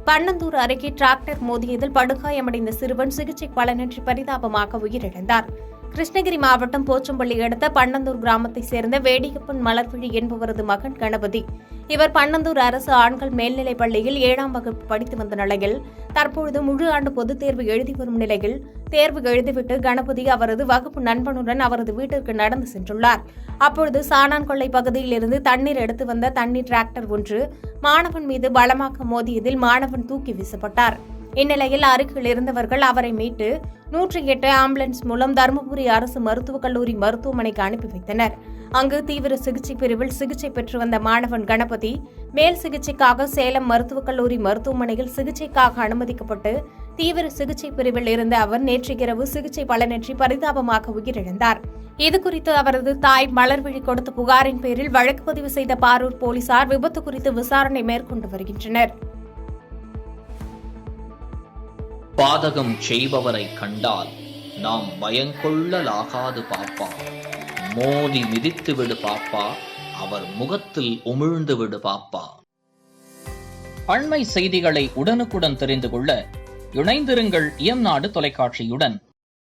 பன்னந்தூர் அருகே டிராக்டர் மோதியதில் படுகாயமடைந்த சிறுவன் சிகிச்சை பலனின்றி பரிதாபமாக உயிரிழந்தார். கிருஷ்ணகிரி மாவட்டம் போச்சம்பள்ளி அடுத்த பன்னந்தூர் கிராமத்தைச் சேர்ந்த வேடியப்பன் மலர்விழி என்பவரது மகன் கணபதி. இவர் பன்னந்தூர் அரசு ஆண்கள் மேல்நிலைப் பள்ளியில் 7ஆம் வகுப்பு படித்து வந்த நிலையில் தற்பொழுது முழு ஆண்டு பொதுத் தேர்வு எழுதி வரும் நிலையில் தேர்வு எழுதிவிட்டு கணபதி அவரது வகுப்பு நண்பனுடன் அவரது வீட்டிற்கு நடந்து சென்றுள்ளார். அப்பொழுது சாணான்கொள்ளை பகுதியில் இருந்து தண்ணீர் எடுத்து வந்த தண்ணீர் டிராக்டர் ஒன்று மாணவன் மீது பலமாக மோதியதில் மாணவன் தூக்கி வீசப்பட்டார். இந்நிலையில் அருகில் இருந்தவர்கள் அவரை மீட்டு 108 ஆம்புலன்ஸ் மூலம் தருமபுரி அரசு மருத்துவக் கல்லூரி மருத்துவமனைக்கு அனுப்பி வைத்தனர். அங்கு தீவிர சிகிச்சை பிரிவில் சிகிச்சை பெற்று வந்த மாணவன் கணபதி மேல் சிகிச்சைக்காக சேலம் மருத்துவக் கல்லூரி மருத்துவமனையில் சிகிச்சைக்காக அனுமதிக்கப்பட்டு தீவிர சிகிச்சை பிரிவில் இருந்த அவர் நேற்று இரவு சிகிச்சை பலனின்றி பரிதாபமாக உயிரிழந்தார். இதுகுறித்து அவரது தாய் மலர்விழி கொடுத்த புகாரின் பேரில் வழக்கு பதிவு செய்த பாரூர் போலீசார் விபத்து குறித்து விசாரணை மேற்கொண்டு வருகின்றனர். பாதகம் செய்பவரை கண்டால் நாம் பயங்கொள்ளலாகாது பாப்பா. மோதி மிதித்து விடு பாப்பா, அவர் முகத்தில் உமிழ்ந்து விடு பாப்பா. அண்மை செய்திகளை உடனுக்குடன் தெரிந்து கொள்ள இணைந்திருங்கள் இயம்நாடு தொலைக்காட்சியுடன்.